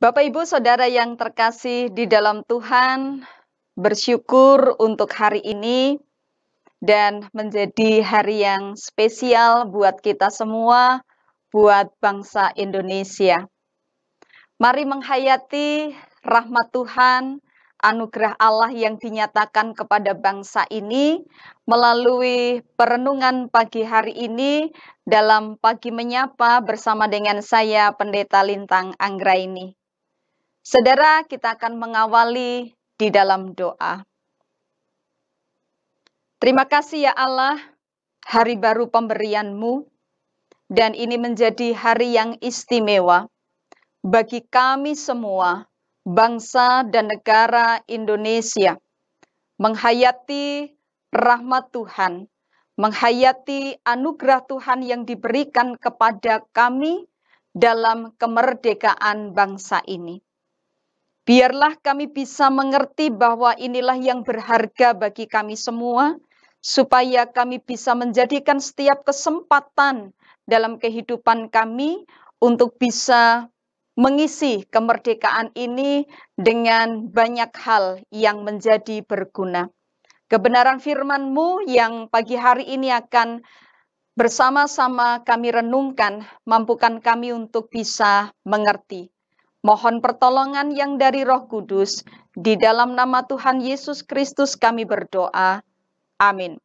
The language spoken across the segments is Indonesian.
Bapak, Ibu, Saudara yang terkasih di dalam Tuhan, bersyukur untuk hari ini dan menjadi hari yang spesial buat kita semua, buat bangsa Indonesia. Mari menghayati rahmat Tuhan, anugerah Allah yang dinyatakan kepada bangsa ini melalui perenungan pagi hari ini dalam Pagi Menyapa bersama dengan saya, Pendeta Lintang Anggraini. Saudara, kita akan mengawali di dalam doa. Terima kasih ya Allah, hari baru pemberian-Mu, dan ini menjadi hari yang istimewa bagi kami semua, bangsa dan negara Indonesia, menghayati rahmat Tuhan, menghayati anugerah Tuhan yang diberikan kepada kami dalam kemerdekaan bangsa ini. Biarlah kami bisa mengerti bahwa inilah yang berharga bagi kami semua, supaya kami bisa menjadikan setiap kesempatan dalam kehidupan kami untuk bisa mengisi kemerdekaan ini dengan banyak hal yang menjadi berguna. Kebenaran firman-Mu yang pagi hari ini akan bersama-sama kami renungkan, mampukan kami untuk bisa mengerti. Mohon pertolongan yang dari Roh Kudus, di dalam nama Tuhan Yesus Kristus kami berdoa. Amin.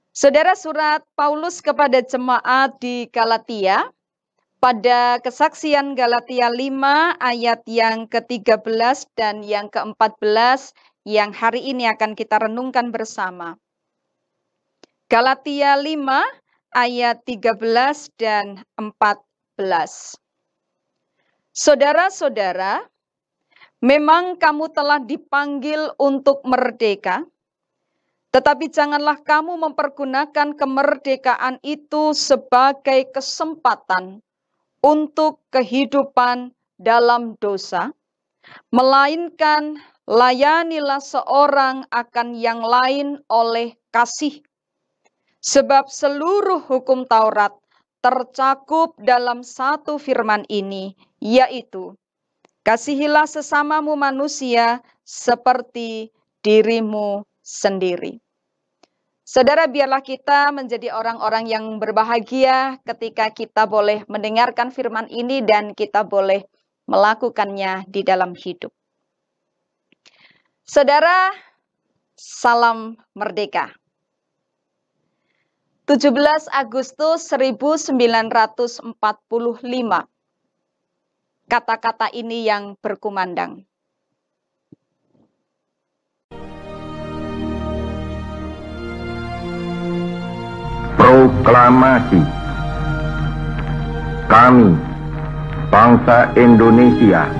Saudara, surat Paulus kepada jemaat di Galatia, pada kesaksian Galatia 5 ayat yang ke-13 dan yang ke-14 yang hari ini akan kita renungkan bersama. Galatia 5 ayat 13 dan 14. Saudara-saudara, memang kamu telah dipanggil untuk merdeka, tetapi janganlah kamu mempergunakan kemerdekaan itu sebagai kesempatan untuk kehidupan dalam dosa, melainkan layanilah seorang akan yang lain oleh kasih. Sebab seluruh hukum Taurat tercakup dalam satu firman ini, yaitu, kasihilah sesamamu manusia seperti dirimu sendiri. Saudara, biarlah kita menjadi orang-orang yang berbahagia ketika kita boleh mendengarkan firman ini dan kita boleh melakukannya di dalam hidup. Saudara, salam merdeka. 17 Agustus 1945. Kata-kata ini yang berkumandang. Proklamasi. Kami, bangsa Indonesia,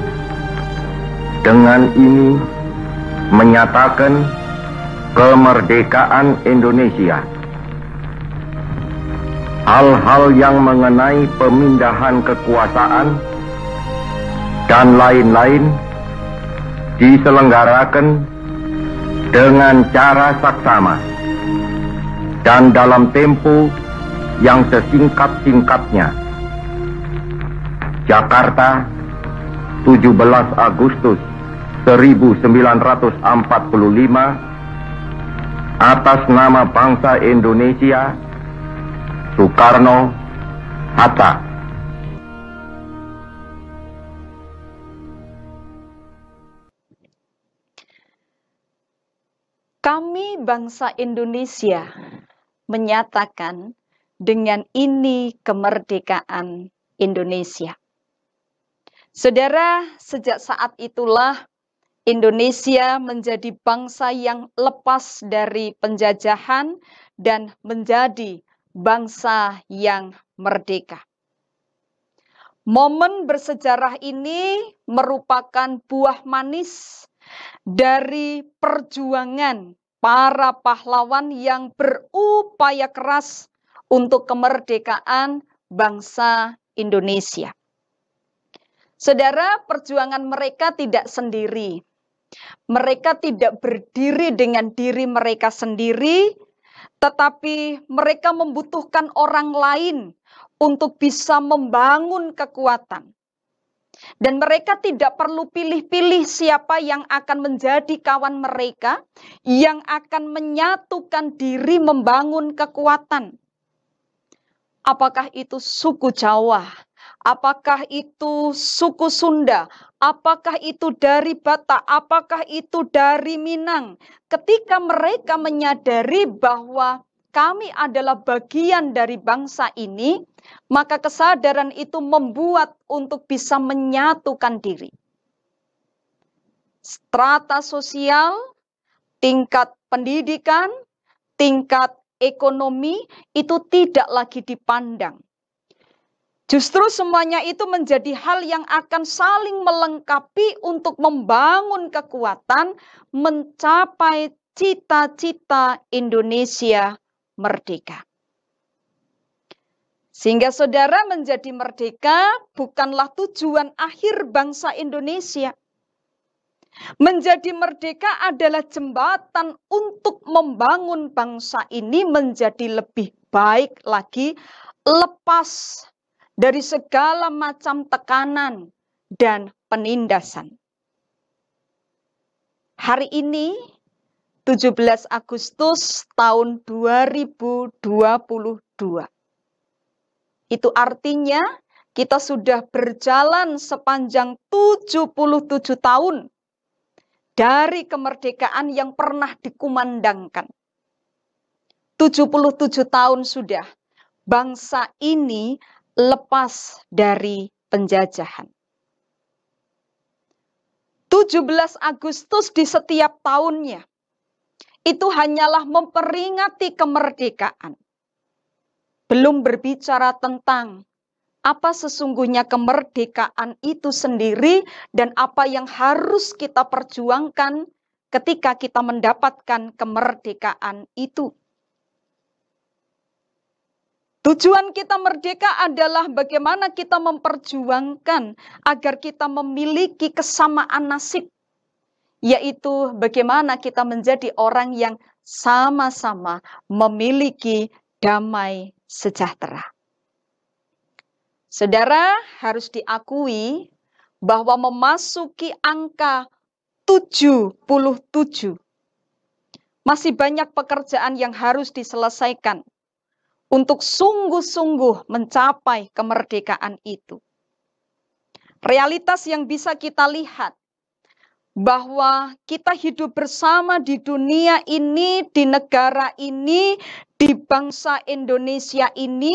dengan ini menyatakan kemerdekaan Indonesia. Hal-hal yang mengenai pemindahan kekuasaan dan lain-lain diselenggarakan dengan cara saksama dan dalam tempo yang sesingkat-singkatnya. Jakarta, 17 Agustus 1945, atas nama bangsa Indonesia, Soekarno, Hatta. Kami bangsa Indonesia menyatakan dengan ini kemerdekaan Indonesia. Saudara, sejak saat itulah Indonesia menjadi bangsa yang lepas dari penjajahan dan menjadi bangsa yang merdeka. Momen bersejarah ini merupakan buah manis dari perjuangan para pahlawan yang berupaya keras untuk kemerdekaan bangsa Indonesia. Saudara, perjuangan mereka tidak sendiri. Mereka tidak berdiri dengan diri mereka sendiri, tetapi mereka membutuhkan orang lain untuk bisa membangun kekuatan. Dan mereka tidak perlu pilih-pilih siapa yang akan menjadi kawan mereka, yang akan menyatukan diri membangun kekuatan. Apakah itu suku Jawa? Apakah itu suku Sunda? Apakah itu dari Batak? Apakah itu dari Minang? Ketika mereka menyadari bahwa kami adalah bagian dari bangsa ini, maka kesadaran itu membuat untuk bisa menyatukan diri. Strata sosial, tingkat pendidikan, tingkat ekonomi itu tidak lagi dipandang. Justru semuanya itu menjadi hal yang akan saling melengkapi untuk membangun kekuatan mencapai cita-cita Indonesia merdeka. Sehingga saudara, menjadi merdeka bukanlah tujuan akhir bangsa Indonesia. Menjadi merdeka adalah jembatan untuk membangun bangsa ini menjadi lebih baik lagi, lepas dari segala macam tekanan dan penindasan. Hari ini, 17 Agustus tahun 2022. Itu artinya kita sudah berjalan sepanjang 77 tahun dari kemerdekaan yang pernah dikumandangkan. 77 tahun sudah bangsa ini lepas dari penjajahan. 17 Agustus di setiap tahunnya itu hanyalah memperingati kemerdekaan. Belum berbicara tentang apa sesungguhnya kemerdekaan itu sendiri dan apa yang harus kita perjuangkan ketika kita mendapatkan kemerdekaan itu. Tujuan kita merdeka adalah bagaimana kita memperjuangkan agar kita memiliki kesamaan nasib, yaitu bagaimana kita menjadi orang yang sama-sama memiliki damai sejahtera. Saudara, harus diakui bahwa memasuki angka 77 masih banyak pekerjaan yang harus diselesaikan untuk sungguh-sungguh mencapai kemerdekaan itu. Realitas yang bisa kita lihat bahwa kita hidup bersama di dunia ini, di negara ini, di bangsa Indonesia ini,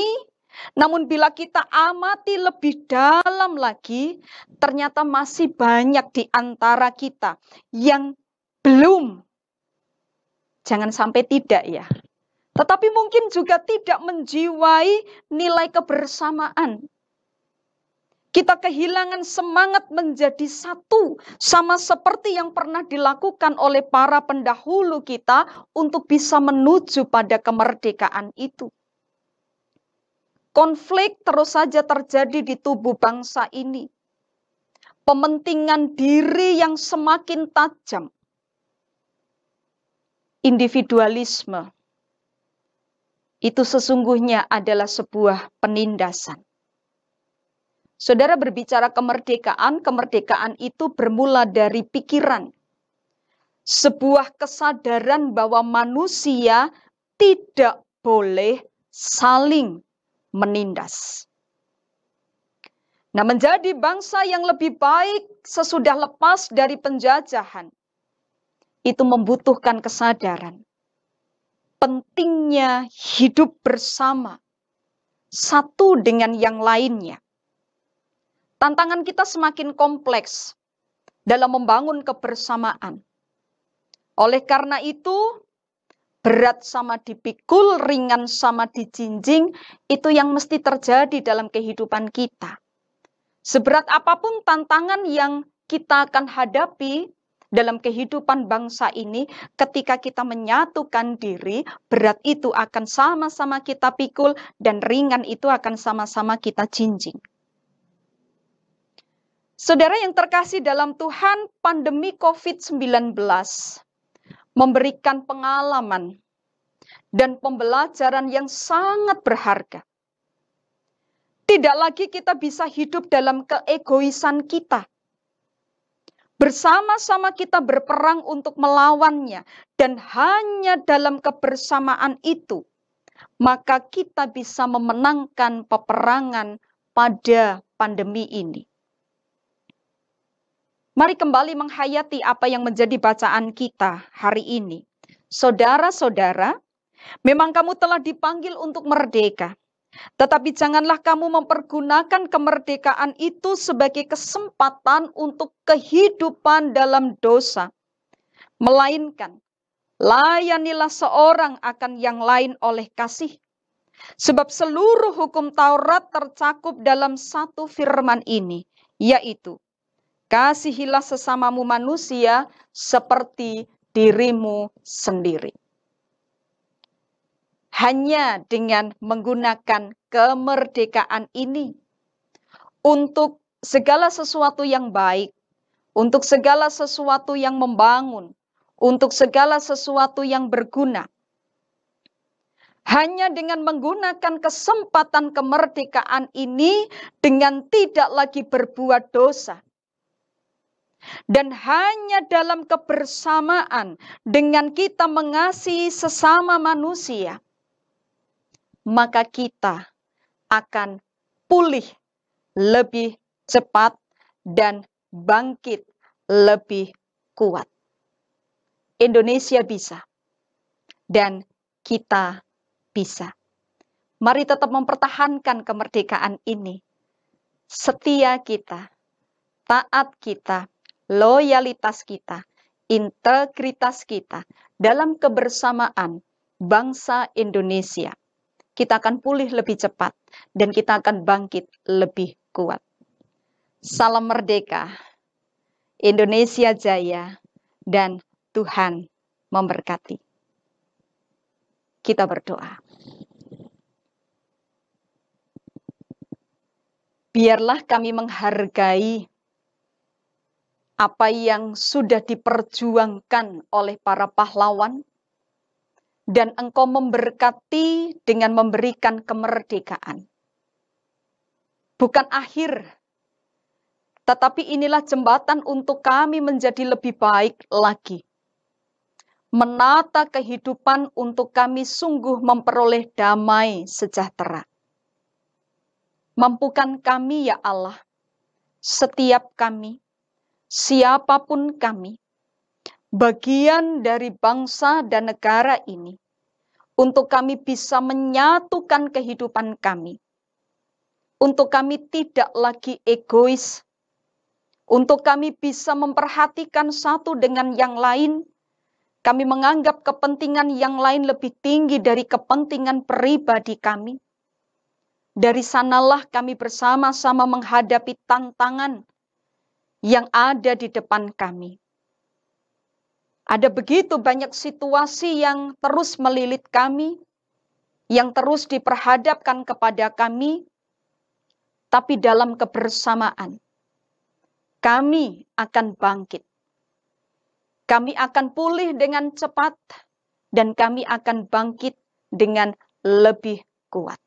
namun bila kita amati lebih dalam lagi, ternyata masih banyak di antara kita yang belum, jangan sampai tidak ya, tetapi mungkin juga tidak menjiwai nilai kebersamaan. Kita kehilangan semangat menjadi satu, sama seperti yang pernah dilakukan oleh para pendahulu kita untuk bisa menuju pada kemerdekaan itu. Konflik terus saja terjadi di tubuh bangsa ini. Pementingan diri yang semakin tajam. Individualisme. Itu sesungguhnya adalah sebuah penindasan. Saudara, berbicara kemerdekaan, kemerdekaan itu bermula dari pikiran. Sebuah kesadaran bahwa manusia tidak boleh saling menindas. Nah, menjadi bangsa yang lebih baik sesudah lepas dari penjajahan, itu membutuhkan kesadaran. Pentingnya hidup bersama, satu dengan yang lainnya. Tantangan kita semakin kompleks dalam membangun kebersamaan. Oleh karena itu, berat sama dipikul, ringan sama dijinjing, itu yang mesti terjadi dalam kehidupan kita. Seberat apapun tantangan yang kita akan hadapi dalam kehidupan bangsa ini, ketika kita menyatukan diri, berat itu akan sama-sama kita pikul, dan ringan itu akan sama-sama kita jinjing. Saudara yang terkasih dalam Tuhan, pandemi COVID-19 memberikan pengalaman dan pembelajaran yang sangat berharga. Tidak lagi kita bisa hidup dalam keegoisan kita. Bersama-sama kita berperang untuk melawannya. Dan hanya dalam kebersamaan itu, maka kita bisa memenangkan peperangan pada pandemi ini. Mari kembali menghayati apa yang menjadi bacaan kita hari ini. Saudara-saudara, memang kamu telah dipanggil untuk merdeka. Tetapi janganlah kamu mempergunakan kemerdekaan itu sebagai kesempatan untuk kehidupan dalam dosa. Melainkan, layanilah seorang akan yang lain oleh kasih. Sebab seluruh hukum Taurat tercakup dalam satu firman ini, yaitu, kasihilah sesamamu manusia seperti dirimu sendiri. Hanya dengan menggunakan kemerdekaan ini untuk segala sesuatu yang baik, untuk segala sesuatu yang membangun, untuk segala sesuatu yang berguna. Hanya dengan menggunakan kesempatan kemerdekaan ini dengan tidak lagi berbuat dosa. Dan hanya dalam kebersamaan dengan kita mengasihi sesama manusia, maka kita akan pulih lebih cepat dan bangkit lebih kuat. Indonesia bisa dan kita bisa. Mari tetap mempertahankan kemerdekaan ini. Setia kita, taat kita, loyalitas kita, integritas kita dalam kebersamaan bangsa Indonesia. Kita akan pulih lebih cepat dan kita akan bangkit lebih kuat. Salam merdeka, Indonesia jaya, dan Tuhan memberkati. Kita berdoa. Biarlah kami menghargai apa yang sudah diperjuangkan oleh para pahlawan, dan Engkau memberkati dengan memberikan kemerdekaan. Bukan akhir, tetapi inilah jembatan untuk kami menjadi lebih baik lagi. Menata kehidupan untuk kami sungguh memperoleh damai sejahtera. Mampukan kami ya Allah, setiap kami, siapapun kami, bagian dari bangsa dan negara ini, untuk kami bisa menyatukan kehidupan kami, untuk kami tidak lagi egois, untuk kami bisa memperhatikan satu dengan yang lain, kami menganggap kepentingan yang lain lebih tinggi dari kepentingan pribadi kami. Dari sanalah kami bersama-sama menghadapi tantangan yang ada di depan kami. Ada begitu banyak situasi yang terus melilit kami, yang terus diperhadapkan kepada kami, tapi dalam kebersamaan, kami akan bangkit. Kami akan pulih dengan cepat, dan kami akan bangkit dengan lebih kuat.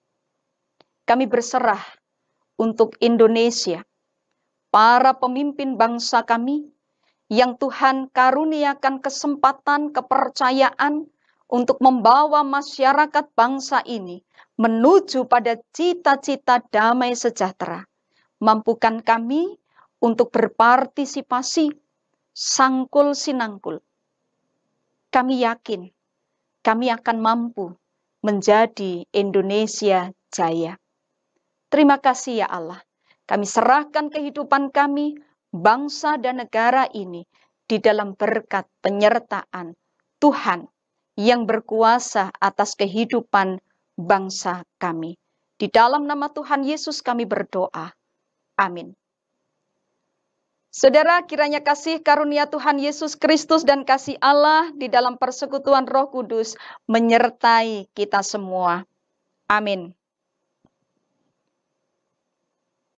Kami berserah untuk Indonesia, para pemimpin bangsa kami, yang Tuhan karuniakan kesempatan kepercayaan untuk membawa masyarakat bangsa ini menuju pada cita-cita damai sejahtera. Mampukan kami untuk berpartisipasi, sangkul sinangkul. Kami yakin kami akan mampu menjadi Indonesia jaya. Terima kasih ya Allah. Kami serahkan kehidupan kami, bangsa dan negara ini di dalam berkat penyertaan Tuhan yang berkuasa atas kehidupan bangsa kami. Di dalam nama Tuhan Yesus kami berdoa. Amin. Saudara, kiranya kasih karunia Tuhan Yesus Kristus dan kasih Allah di dalam persekutuan Roh Kudus menyertai kita semua. Amin.